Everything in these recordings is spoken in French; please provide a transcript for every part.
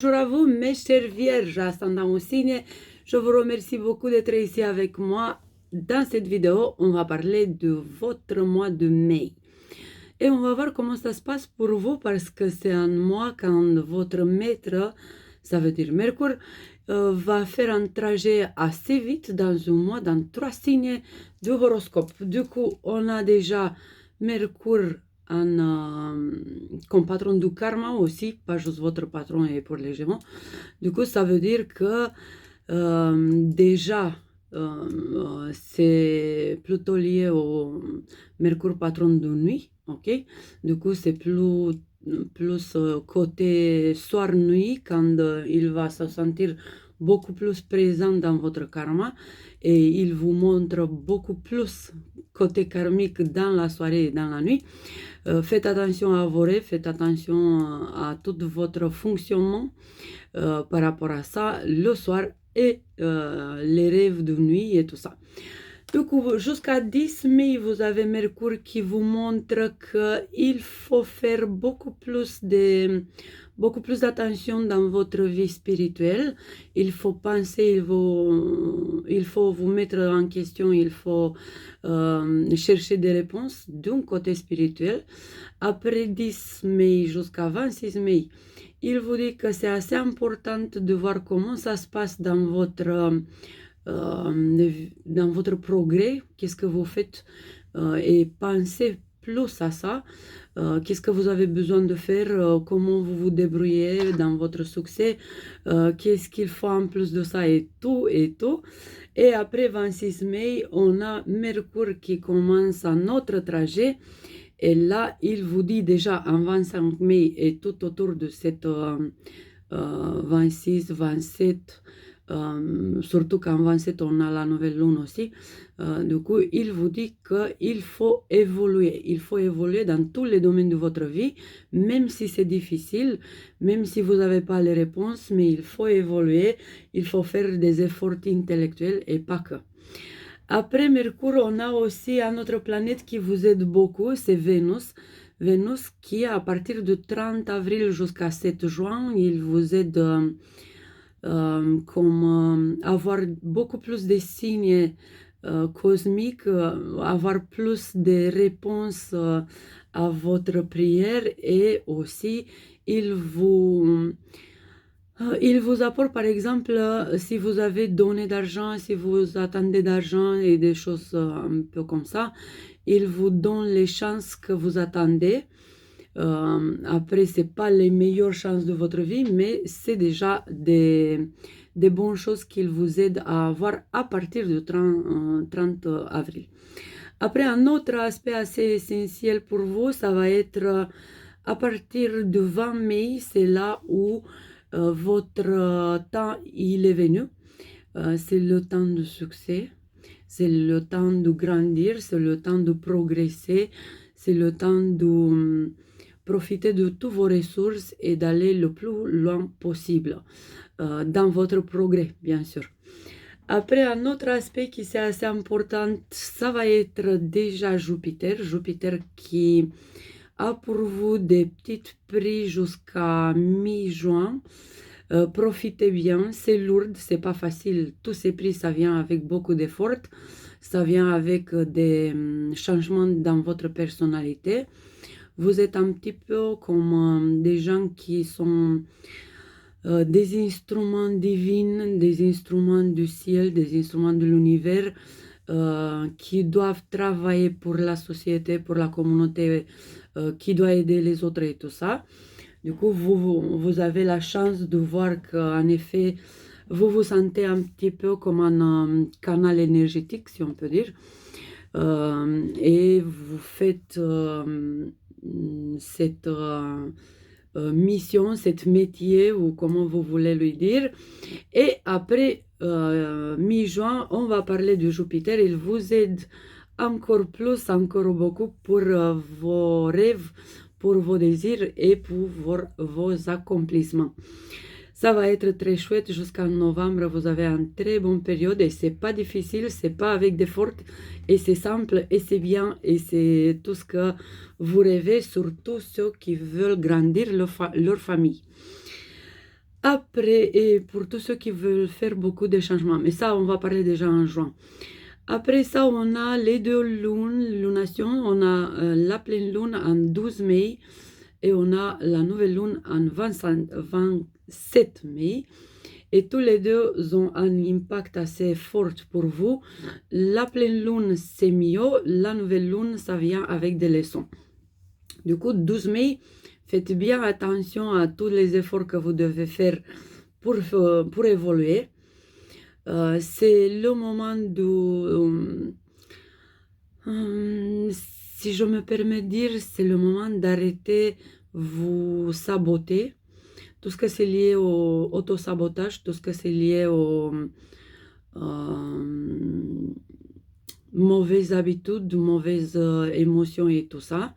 Bonjour à vous, mes chers vierges, ascendant au signe. Je vous remercie beaucoup d'être ici avec moi. Dans cette vidéo, on va parler de votre mois de mai. Et on va voir comment ça se passe pour vous parce que c'est un mois quand votre maître, ça veut dire Mercure, va faire un trajet assez vite dans un mois, dans 3 signes de horoscope. Du coup, on a déjà Mercure comme patron du karma aussi, pas juste votre patron et pour les Gémeaux. Du coup, ça veut dire que déjà, c'est plutôt lié au Mercure patron de nuit, ok? Du coup, c'est plus côté soir-nuit quand il va se sentir beaucoup plus présent dans votre karma et il vous montre beaucoup plus côté karmique dans la soirée et dans la nuit. Faites attention à vos rêves, faites attention à tout votre fonctionnement par rapport à ça, le soir et les rêves de nuit et tout ça. Du coup, jusqu'à 10 mai, vous avez Mercure qui vous montre qu'il faut faire beaucoup plus d'attention dans votre vie spirituelle. Il faut penser, il faut vous mettre en question, il faut chercher des réponses d'un côté spirituel. Après 10 mai jusqu'à 26 mai, il vous dit que c'est assez important de voir comment ça se passe dans votre progrès, qu'est-ce que vous faites et pensez plus à ça. Qu'est-ce que vous avez besoin de faire, comment vous vous débrouillez dans votre succès, qu'est-ce qu'il faut en plus de ça et tout et tout. Et après 26 mai, on a Mercure qui commence un autre trajet. Et là, il vous dit déjà en 25 mai et tout autour de cette 26, 27, surtout qu'en 27 on a la nouvelle lune aussi. Du coup, il vous dit qu'il faut évoluer. Il faut évoluer dans tous les domaines de votre vie, même si c'est difficile, même si vous n'avez pas les réponses, mais il faut évoluer. Il faut faire des efforts intellectuels et pas que. Après Mercure, on a aussi une autre planète qui vous aide beaucoup, c'est Vénus. Vénus qui, à partir du 30 avril jusqu'à 7 juin, il vous aide comme avoir beaucoup plus de signes cosmiques, avoir plus de réponses à votre prière et aussi il vous apporte, par exemple, si vous avez donné d'argent, si vous attendez d'argent et des choses un peu comme ça, il vous donne les chances que vous attendez. Après, ce n'est pas les meilleures chances de votre vie, mais c'est déjà des bonnes choses qu'il vous aide à avoir à partir du 30 avril. Après, un autre aspect assez essentiel pour vous, ça va être à partir du 20 mai, c'est là où votre temps il est venu. C'est le temps de succès, c'est le temps de grandir, c'est le temps de progresser, c'est le temps de profiter de toutes vos ressources et d'aller le plus loin possible dans votre progrès, bien sûr. Après, un autre aspect qui est assez important, ça va être déjà Jupiter. Jupiter qui a pour vous des petites prix jusqu'à mi-juin. Profitez bien, c'est lourd, c'est pas facile. Tous ces prix, ça vient avec beaucoup d'efforts. Ça vient avec des changements dans votre personnalité. Vous êtes un petit peu comme des gens qui sont des instruments divins, des instruments du ciel, des instruments de l'univers qui doivent travailler pour la société, pour la communauté, qui doit aider les autres et tout ça. Du coup, vous avez la chance de voir qu'en effet, vous vous sentez un petit peu comme un canal énergétique, si on peut dire. Et vous faites cette mission, cet métier, ou comment vous voulez lui dire. Et après mi-juin, on va parler de Jupiter. Il vous aide encore plus, encore beaucoup pour vos rêves, pour vos désirs et pour vos accomplissements. Ça va être très chouette jusqu'en novembre. Vous avez une très bonne période et c'est pas difficile, c'est pas avec des fortes et c'est simple et c'est bien et c'est tout ce que vous rêvez, surtout ceux qui veulent grandir leur famille. Après, et pour tous ceux qui veulent faire beaucoup de changements, mais ça, on va parler déjà en juin. Après ça, on a les deux lunations. On a la pleine lune en 12 mai et on a la nouvelle lune en 27 mai. Et tous les deux ont un impact assez fort pour vous. La pleine lune, c'est mieux. La nouvelle lune, ça vient avec des leçons. Du coup, 12 mai, faites bien attention à tous les efforts que vous devez faire pour évoluer. C'est le moment si je me permets de dire, c'est le moment d'arrêter vous saboter. Tout ce que c'est lié au auto-sabotage, tout ce que c'est lié aux mauvaises habitudes, mauvaises émotions et tout ça.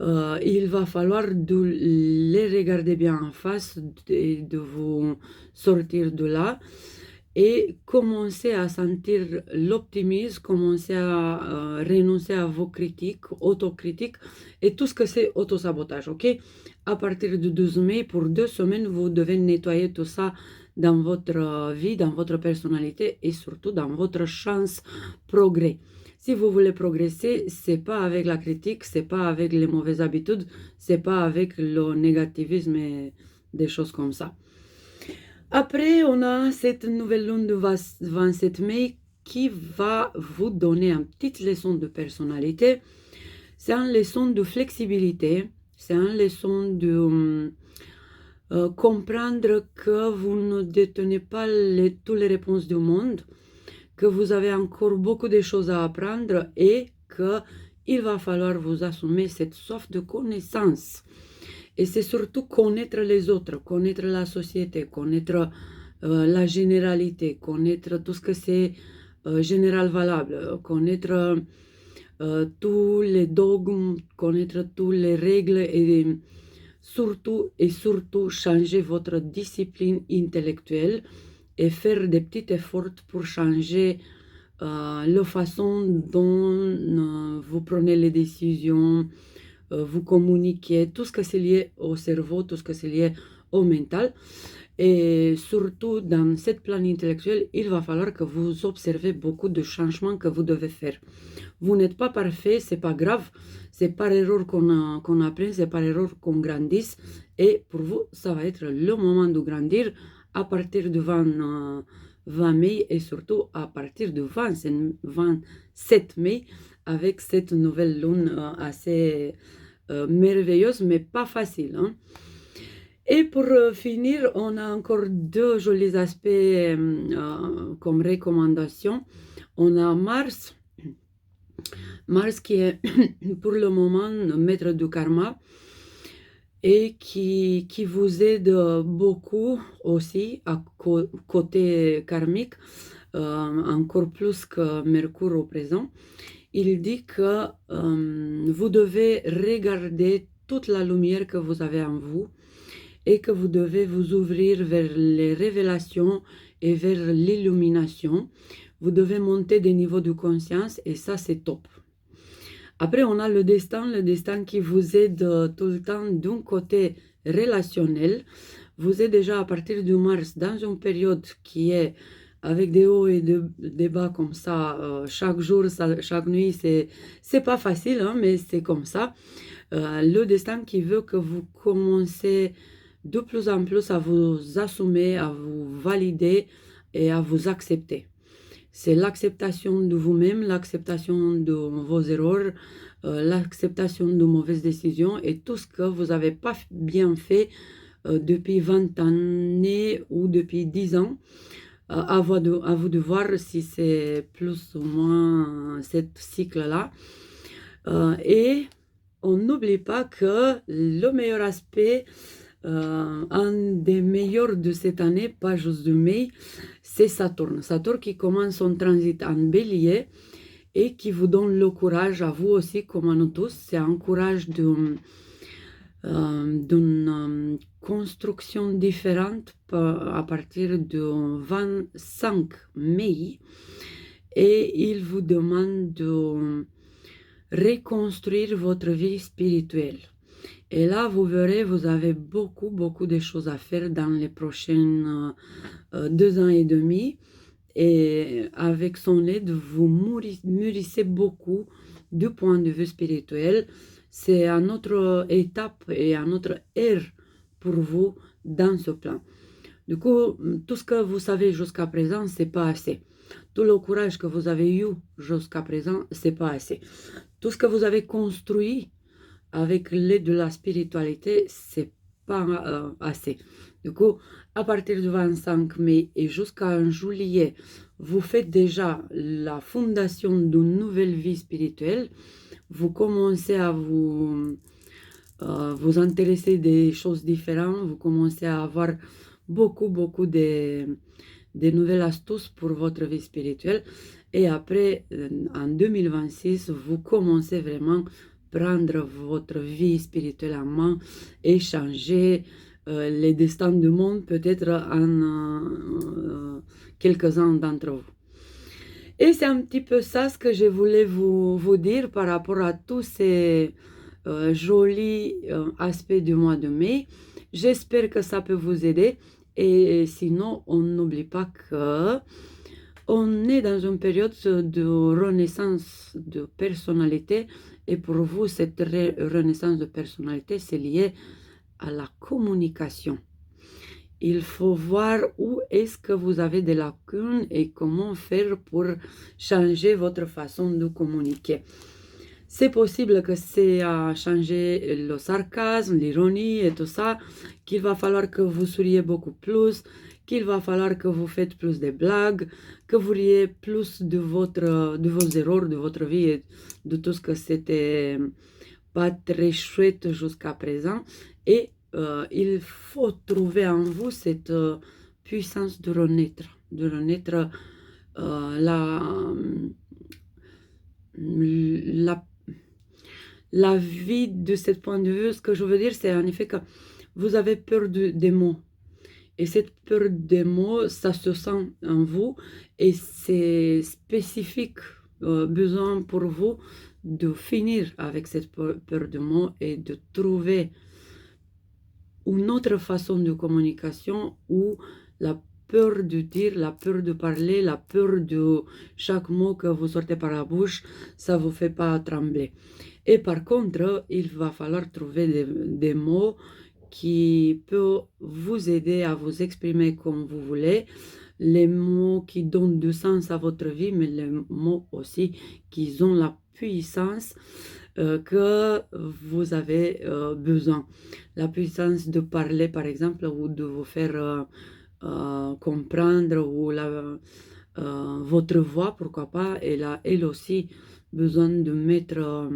Il va falloir les regarder bien en face et de vous sortir de là et commencer à sentir l'optimisme, commencer à renoncer à vos critiques, autocritiques et tout ce que c'est autosabotage, ok? À partir du 12 mai, pour 2 semaines, vous devez nettoyer tout ça dans votre vie, dans votre personnalité et surtout dans votre chance progrès. Si vous voulez progresser, c'est pas avec la critique, c'est pas avec les mauvaises habitudes, c'est pas avec le négativisme et des choses comme ça. Après, on a cette nouvelle lune du 27 mai qui va vous donner une petite leçon de personnalité. C'est une leçon de flexibilité, c'est une leçon de comprendre que vous ne détenez pas toutes les réponses du monde, que vous avez encore beaucoup de choses à apprendre et qu'il va falloir vous assumer cette soif de connaissance. Et c'est surtout connaître les autres, connaître la société, connaître la généralité, connaître tout ce que c'est général valable, connaître tous les dogmes, connaître toutes les règles et surtout changer votre discipline intellectuelle et faire des petits efforts pour changer la façon dont vous prenez les décisions, vous communiquez, tout ce que c'est lié au cerveau, tout ce que c'est lié au mental. Et surtout, dans cette plan intellectuel, il va falloir que vous observez beaucoup de changements que vous devez faire. Vous n'êtes pas parfait, c'est pas grave. C'est par erreur qu'on apprend, c'est par erreur qu'on grandisse. Et pour vous, ça va être le moment de grandir à partir du 20 mai et surtout à partir du 27 mai avec cette nouvelle lune assez merveilleuse, mais pas facile. Hein. Et pour finir, on a encore deux jolis aspects comme recommandation. On a Mars. Mars qui est pour le moment maître du karma et qui vous aide beaucoup aussi à côté karmique, encore plus que Mercure au présent. Il dit que vous devez regarder toute la lumière que vous avez en vous et que vous devez vous ouvrir vers les révélations et vers l'illumination. Vous devez monter des niveaux de conscience et ça, c'est top. Après, on a le destin qui vous aide tout le temps d'un côté relationnel. Vous êtes déjà à partir du Mars dans une période qui est avec des hauts et des bas comme ça, chaque jour, chaque nuit, c'est pas facile, hein, mais c'est comme ça. Le destin qui veut que vous commencez de plus en plus à vous assumer, à vous valider et à vous accepter. C'est l'acceptation de vous-même, l'acceptation de vos erreurs, l'acceptation de mauvaises décisions et tout ce que vous n'avez pas bien fait depuis 20 années ou depuis 10 ans. À vous de voir si c'est plus ou moins ce cycle-là. Et on n'oublie pas que le meilleur aspect, un des meilleurs de cette année, pas juste de mai, c'est Saturne. Saturne qui commence son transit en bélier et qui vous donne le courage, à vous aussi comme à nous tous. C'est un courage d'une construction différente à partir du 25 mai et il vous demande de reconstruire votre vie spirituelle. Et là, vous verrez, vous avez beaucoup de choses à faire dans les prochaines 2 ans et demi. Et avec son aide, vous mûrissez beaucoup du point de vue spirituel. C'est une autre étape et une autre ère pour vous dans ce plan. Du coup, tout ce que vous savez jusqu'à présent, c'est pas assez. Tout le courage que vous avez eu jusqu'à présent, c'est pas assez. Tout ce que vous avez construit avec l'aide de la spiritualité, c'est pas assez. Du coup, à partir du 25 mai et jusqu'à juillet, vous faites déjà la fondation d'une nouvelle vie spirituelle. Vous commencez à vous intéresser des choses différentes. Vous commencez à avoir beaucoup de nouvelles astuces pour votre vie spirituelle. Et après, en 2026, vous commencez vraiment prendre votre vie spirituelle en main et changer les destins du monde peut-être en quelques-uns d'entre vous. Et c'est un petit peu ça ce que je voulais vous dire par rapport à tous ces jolis aspects du mois de mai. J'espère que ça peut vous aider. Et sinon, on n'oublie pas que on est dans une période de renaissance de personnalité. Et pour vous, cette renaissance de personnalité, c'est lié à la communication. Il faut voir où est-ce que vous avez des lacunes et comment faire pour changer votre façon de communiquer. C'est possible que c'est à changer le sarcasme, l'ironie et tout ça, qu'il va falloir que vous souriez beaucoup plus, qu'il va falloir que vous faites plus de blagues, que vous riez plus de vos erreurs, de votre vie et de tout ce que c'était pas très chouette jusqu'à présent. Et il faut trouver en vous cette puissance de renaître la vie de ce point de vue. Ce que je veux dire, c'est en effet que vous avez peur des mots. Et cette peur des mots, ça se sent en vous et c'est spécifique, besoin pour vous de finir avec cette peur des mots et de trouver une autre façon de communication où la peur de dire, la peur de parler, la peur de chaque mot que vous sortez par la bouche, ça ne vous fait pas trembler. Et par contre, il va falloir trouver des mots qui peuvent vous aider à vous exprimer comme vous voulez, les mots qui donnent du sens à votre vie, mais les mots aussi qui ont la puissance que vous avez besoin. La puissance de parler, par exemple, ou de vous faire comprendre, ou votre voix, pourquoi pas, elle aussi besoin de mettre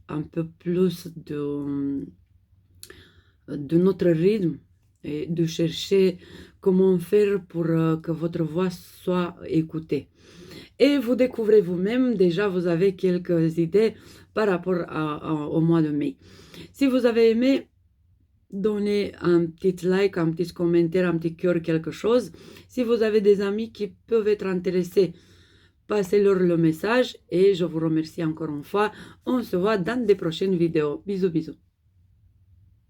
un peu plus de notre rythme et de chercher comment faire pour que votre voix soit écoutée. Et vous découvrez vous-même, déjà vous avez quelques idées par rapport au mois de mai. Si vous avez aimé, donnez un petit like, un petit commentaire, un petit cœur, quelque chose. Si vous avez des amis qui peuvent être intéressés, passez-leur le message et je vous remercie encore une fois. On se voit dans des prochaines vidéos. Bisous, bisous.